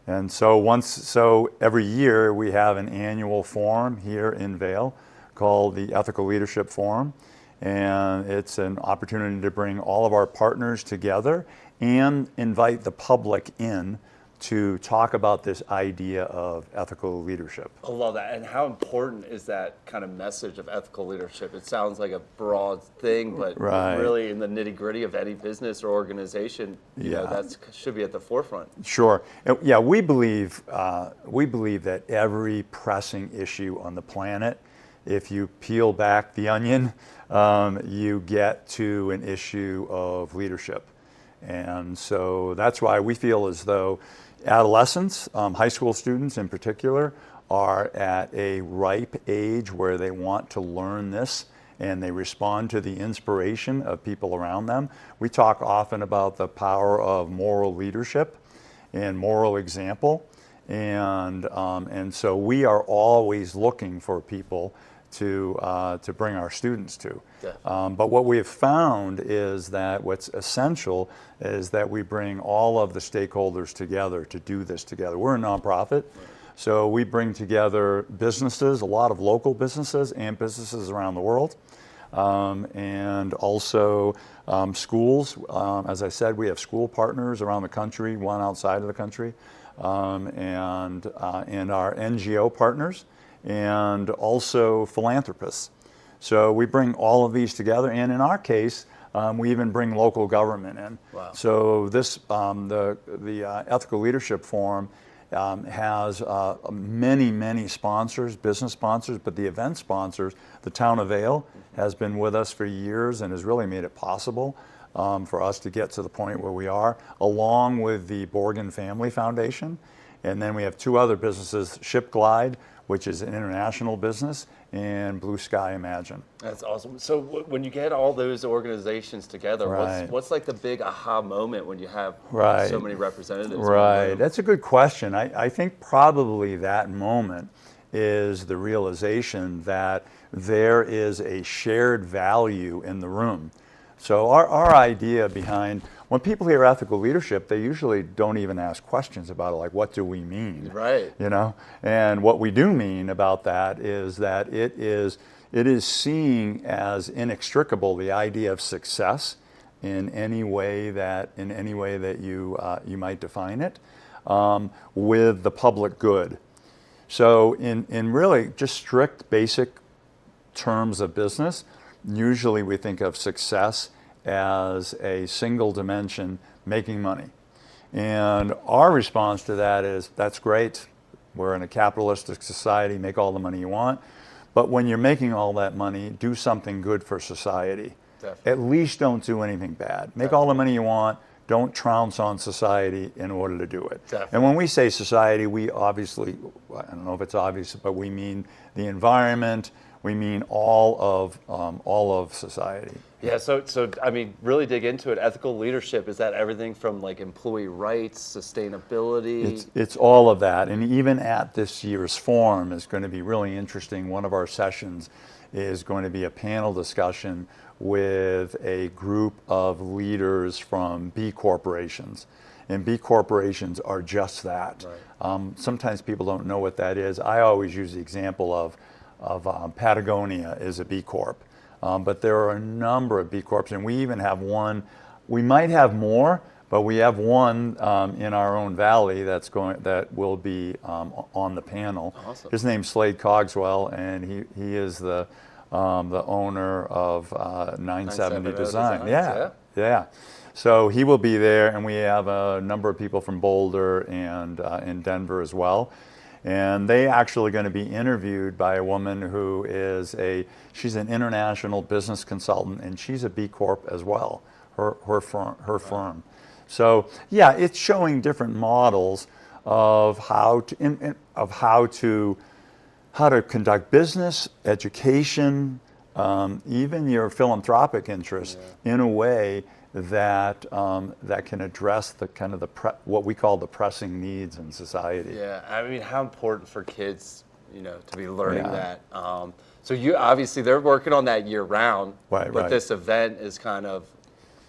And so every year we have an annual forum here in Vail called the Ethical Leadership Forum. And it's an opportunity to bring all of our partners together and invite the public in to talk about this idea of ethical leadership. I love that. And how important is that kind of message of ethical leadership? It sounds like a broad thing, but really in the nitty-gritty of any business or organization, you know, that should be at the forefront. Sure. Yeah, we believe that every pressing issue on the planet, if you peel back the onion, you get to an issue of leadership. And so that's why we feel as though adolescents, high school students in particular, are at a ripe age where they want to learn this and they respond to the inspiration of people around them. We talk often about the power of moral leadership and moral example. And so we are always looking for people to bring our students to. But what we have found is that what's essential is that we bring all of the stakeholders together to do this together. We're a nonprofit, so we bring together businesses, a lot of local businesses and businesses around the world, and also schools. As I said, we have school partners around the country, one outside of the country, and our NGO partners, and also philanthropists. So we bring all of these together, and in our case, we even bring local government in. Wow. So this, the Ethical Leadership Forum has many sponsors, business sponsors, but the event sponsors, the town of Vail, has been with us for years and has really made it possible for us to get to the point where we are, along with the Borgen Family Foundation. And then we have 2 other businesses, Ship Glide, which is an international business, and Blue Sky Imagine. That's awesome. So when you get all those organizations together, what's like the big aha moment when you have so many representatives? Right, that's a good question. I think probably that moment is the realization that there is a shared value in the room. So our idea behind, when people hear ethical leadership, they usually don't even ask questions about it, like, what do we mean? Right. You know, and what we do mean about that is that it is seeing as inextricable the idea of success in any way that you might define it, with the public good. So in really just strict basic terms of business, usually we think of success as a single dimension, making money. And our response to that is, that's great. We're in a capitalistic society, make all the money you want. But when you're making all that money, do something good for society. Definitely. At least don't do anything bad. Make all the money you want, don't trounce on society in order to do it. Definitely. And when we say society, we obviously, I don't know if it's obvious, but we mean the environment, we mean all of society. Yeah, so I mean, really dig into it. Ethical leadership, is that everything from like employee rights, sustainability? It's all of that. And even at this year's forum is going to be really interesting. One of our sessions is going to be a panel discussion with a group of leaders from B corporations. And B corporations are just that. Right. Sometimes people don't know what that is. I always use the example of Patagonia is a B Corp. But there are a number of B Corps, and we even have one. We might have more, But we have one in our own valley that will be on the panel. Awesome. His name's Slade Cogswell, and he is the owner of 970 Design. Yeah. So he will be there, and we have a number of people from Boulder and in Denver as well. And they actually going to be interviewed by a woman who is she's an international business consultant, and she's a B Corp as well, her firm. So yeah, it's showing different models of how to conduct business, education, even your philanthropic interests in a way that can address the kind of what we call the pressing needs in society. Yeah, I mean, how important for kids, to be learning that. So you obviously they're working on that year round, but this event is kind of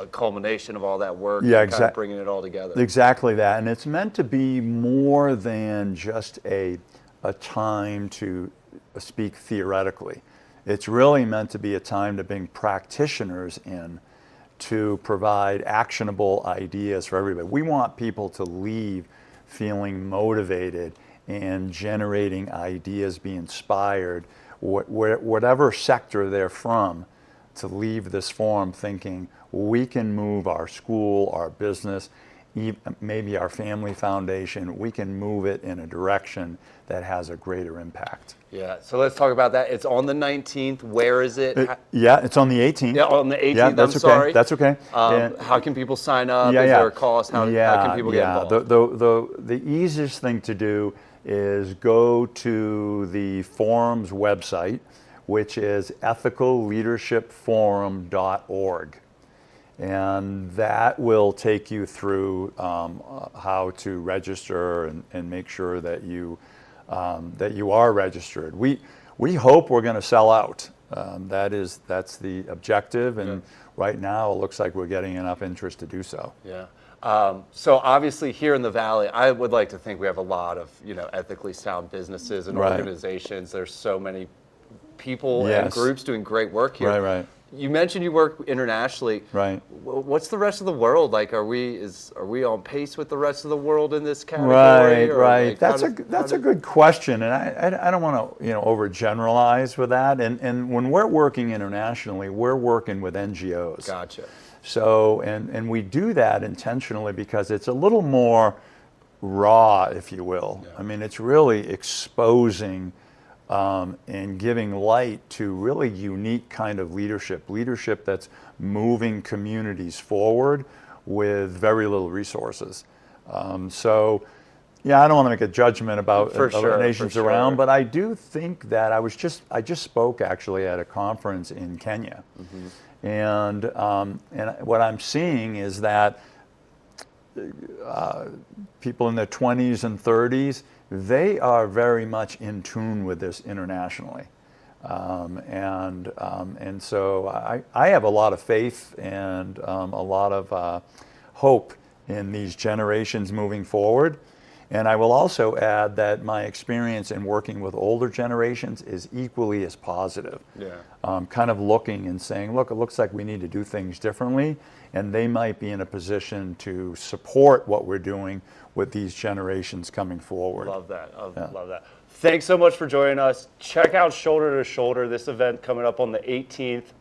a culmination of all that work. Kind of bringing it all together. Exactly that, and it's meant to be more than just a time to speak theoretically. It's really meant to be a time to bring practitioners in to provide actionable ideas for everybody. We want people to leave feeling motivated and generating ideas, be inspired, whatever sector they're from, to leave this forum thinking we can move our school, our business, maybe our family foundation, we can move it in a direction that has a greater impact. Yeah, so let's talk about that. It's on the 19th. Where is it? It's on the 18th. Yeah, on the 18th. Yeah, that's I'm sorry. That's okay. How can people sign up? Is there a cost? How can people get involved? The easiest thing to do is go to the forum's website, which is ethicalleadershipforum.org. And that will take you through how to register and make sure that you are registered. We hope we're going to sell out. That's the objective, and right now it looks like we're getting enough interest to do so. Yeah. So obviously here in the Valley, I would like to think we have a lot of ethically sound businesses and organizations. There's so many people and groups doing great work here. Right. You mentioned you work internationally. Right. What's the rest of the world like? Are we on pace with the rest of the world in this category? Right. That's a good question, and I don't want to overgeneralize with that. And when we're working internationally, we're working with NGOs. Gotcha. So and we do that intentionally because it's a little more raw, if you will. Yeah. I mean, it's really exposing and giving light to really unique kind of leadership that's moving communities forward with very little resources. So, yeah, I don't want to make a judgment about other nations around, but I do think that I just spoke actually at a conference in Kenya, and what I'm seeing is that people in their 20s and 30s, they are very much in tune with this internationally. And so I have a lot of faith and a lot of hope in these generations moving forward. And I will also add that my experience in working with older generations is equally as positive. Yeah. Kind of looking and saying, look, it looks like we need to do things differently, and they might be in a position to support what we're doing with these generations coming forward. Love that. Love that. Thanks so much for joining us. Check out Shoulder to Shoulder, this event coming up on the 18th.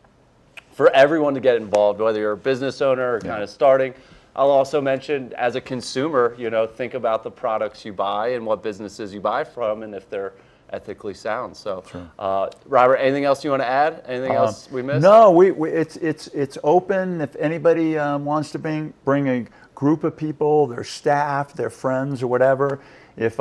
For everyone to get involved, whether you're a business owner or kind of starting. I'll also mention, as a consumer, think about the products you buy and what businesses you buy from, and if they're ethically sound. So, Robert, anything else you want to add? Anything else we missed? No, it's open. If anybody wants to bring a group of people, their staff, their friends, or whatever. We're a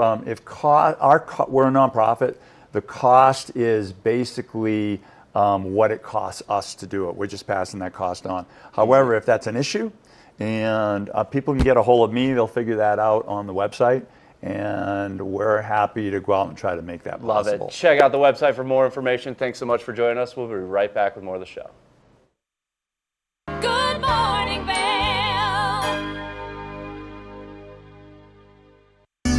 nonprofit. The cost is basically what it costs us to do it. We're just passing that cost on. However, if that's an issue, and people can get a hold of me, they'll figure that out on the website, and we're happy to go out and try to make that possible. Love it. Check out the website for more information. Thanks so much for joining us. We'll be right back with more of the show. Good morning, Vail.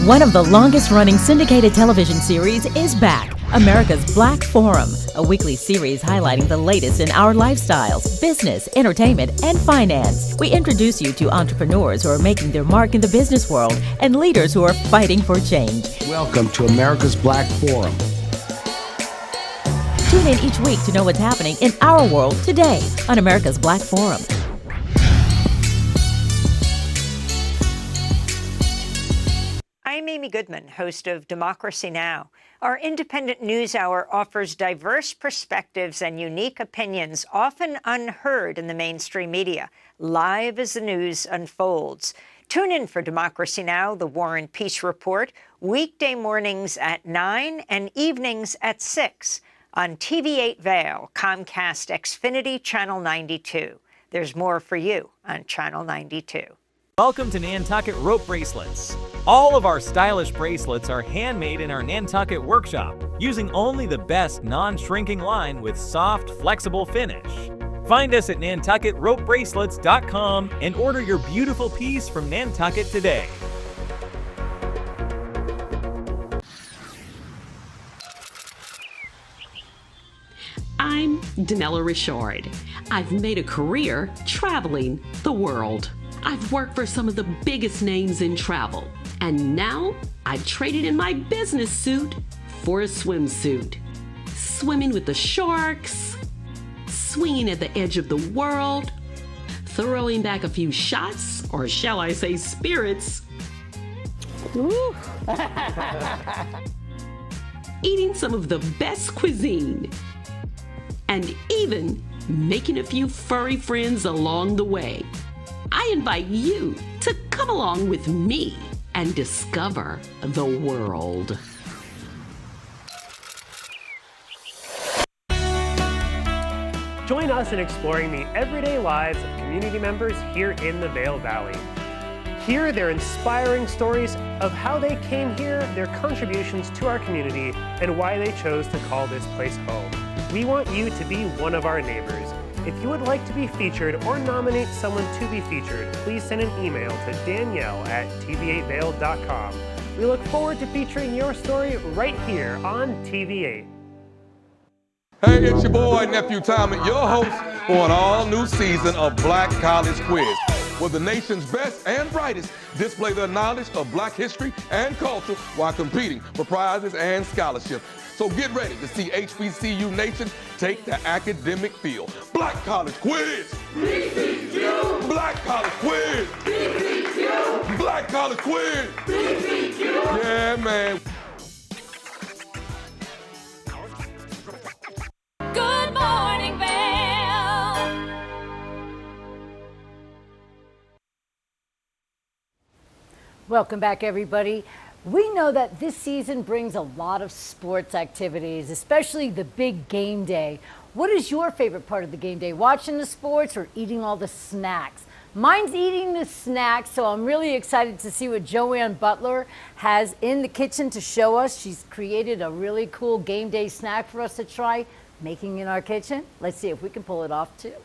One of the longest running syndicated television series is back. America's Black Forum, a weekly series highlighting the latest in our lifestyles, business, entertainment, and finance. We introduce you to entrepreneurs who are making their mark in the business world and leaders who are fighting for change. Welcome to America's Black Forum. Tune in each week to know what's happening in our world today on America's Black Forum. I'm Amy Goodman, host of Democracy Now! Our independent news hour offers diverse perspectives and unique opinions, often unheard in the mainstream media, live as the news unfolds. Tune in for Democracy Now!, the War and Peace Report, weekday mornings at 9 and evenings at 6 on TV8 Vail, Comcast Xfinity Channel 92. There's more for you on Channel 92. Welcome to Nantucket Rope Bracelets. All of our stylish bracelets are handmade in our Nantucket workshop, using only the best non-shrinking line with soft, flexible finish. Find us at NantucketRopeBracelets.com and order your beautiful piece from Nantucket today. I'm Danella Richard. I've made a career traveling the world. I've worked for some of the biggest names in travel, and now I've traded in my business suit for a swimsuit. Swimming with the sharks, swinging at the edge of the world, throwing back a few shots, or shall I say spirits, eating some of the best cuisine, and even making a few furry friends along the way. I invite you to come along with me and discover the world. Join us in exploring the everyday lives of community members here in the Vail Valley. Hear their inspiring stories of how they came here, their contributions to our community, and why they chose to call this place home. We want you to be one of our neighbors. If you would like to be featured or nominate someone to be featured, please send an email to Danielle@tv8vail.com. We look forward to featuring your story right here on TV8. Hey, it's your boy, Nephew Tommy, your host for an all-new season of Black College Quiz, where the nation's best and brightest display their knowledge of Black history and culture while competing for prizes and scholarships. So get ready to see HBCU Nation take the academic field. Black College Quiz! BCQ! Black College Quiz! BCQ! Black College Quiz! BCQ! Yeah, man. Good morning, Vail. Welcome back, everybody. We know that this season brings a lot of sports activities, especially the big game day. What is your favorite part of the game day? Watching the sports or eating all the snacks? Mine's eating the snacks, so I'm really excited to see what Joanne Butler has in the kitchen to show us. She's created a really cool game day snack for us to try making in our kitchen. Let's see if we can pull it off too.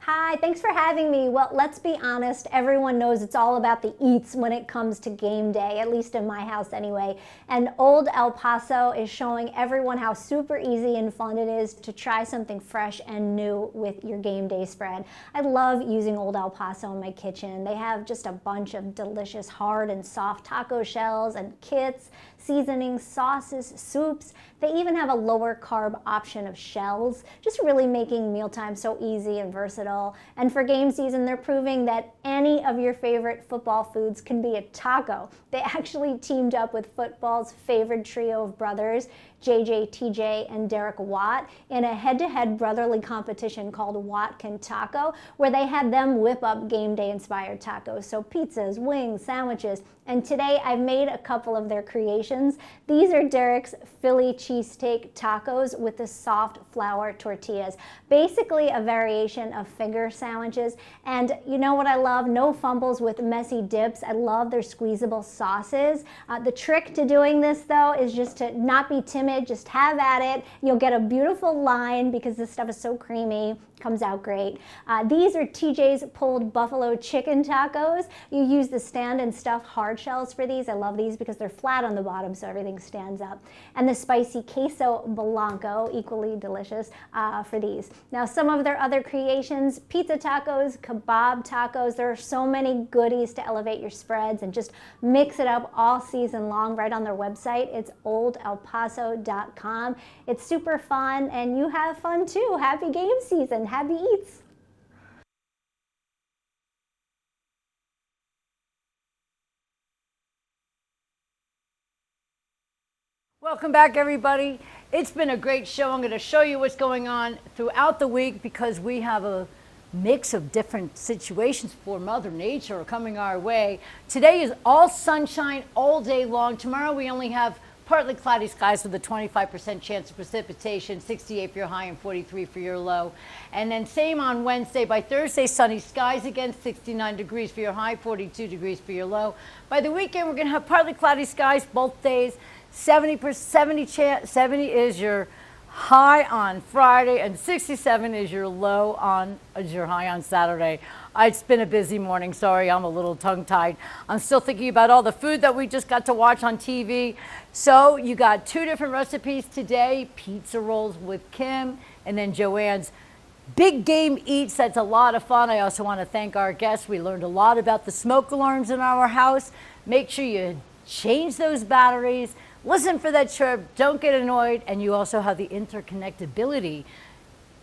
Hi, thanks for having me. Well, let's be honest, everyone knows it's all about the eats when it comes to game day, at least in my house anyway. And Old El Paso is showing everyone how super easy and fun it is to try something fresh and new with your game day spread. I love using Old El Paso in my kitchen. They have just a bunch of delicious hard and soft taco shells and kits, seasonings, sauces, soups. They even have a lower carb option of shells, just really making mealtime so easy and versatile. And for game season, they're proving that any of your favorite football foods can be a taco. They actually teamed up with football's favorite trio of brothers, JJ, TJ, and Derek Watt, in a head-to-head brotherly competition called Watt Can Taco, where they had them whip up game day inspired tacos. So pizzas, wings, sandwiches. And today I've made a couple of their creations. These are Derek's Philly cheesesteak tacos with the soft flour tortillas. Basically a variation of finger sandwiches. And you know what I love? No fumbles with messy dips. I love their squeezable sauces. The trick to doing this though is just to not be timid it, just have at it. You'll get a beautiful line because this stuff is so creamy. Comes out great. These are TJ's pulled buffalo chicken tacos. You use the stand and stuff hard shells for these. I love these because they're flat on the bottom so everything stands up. And the spicy queso blanco, equally delicious for these. Now some of their other creations, pizza tacos, kebab tacos. There are so many goodies to elevate your spreads and just mix it up all season long right on their website. It's oldelpaso.com. It's super fun and you have fun too. Happy game season. Happy eats. Welcome back, everybody. It's been a great show. I'm going to show you what's going on throughout the week because we have a mix of different situations for Mother Nature coming our way. Today is all sunshine all day long. Tomorrow we only have partly cloudy skies with a 25% chance of precipitation, 68 for your high and 43 for your low. And then same on Wednesday. By Thursday, sunny skies again, 69 degrees for your high, 42 degrees for your low. By the weekend, we're going to have partly cloudy skies both days. 70 is your high on Friday and 67 is your low is your high on Saturday. It's been a busy morning. Sorry, I'm a little tongue-tied. I'm still thinking about all the food that we just got to watch on TV. So you got 2 different recipes today, pizza rolls with Kim and then Joanne's Big Game Eats. That's a lot of fun. I also want to thank our guests. We learned a lot about the smoke alarms in our house. Make sure you change those batteries. Listen for that chirp. Don't get annoyed. And you also have the interconnectability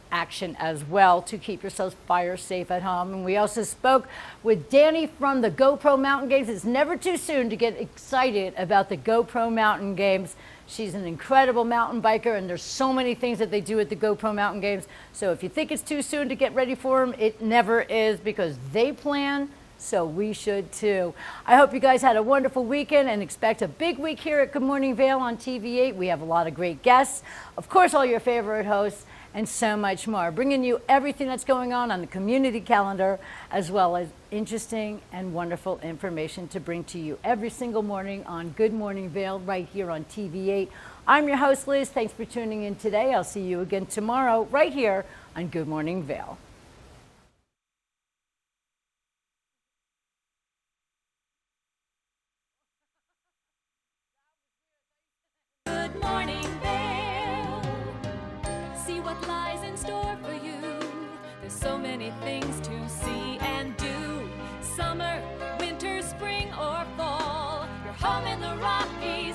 action as well to keep yourselves fire safe at home. And we also spoke with Danny from the GoPro Mountain Games. It's never too soon to get excited about the GoPro Mountain Games. She's an incredible mountain biker and there's so many things that they do at the GoPro Mountain Games. So if you think it's too soon to get ready for them, it never is because they plan, so we should too. I hope you guys had a wonderful weekend and expect a big week here at Good Morning Vail on TV8. We have a lot of great guests, of course all your favorite hosts, and so much more. Bringing you everything that's going on the community calendar, as well as interesting and wonderful information to bring to you every single morning on Good Morning Vail right here on TV8. I'm your host, Liz. Thanks for tuning in today. I'll see you again tomorrow right here on Good Morning Vail. Good morning, Vail. See what lies in store for you. There's so many things to see and do. Summer, winter, spring, or fall. You're home in the Rockies.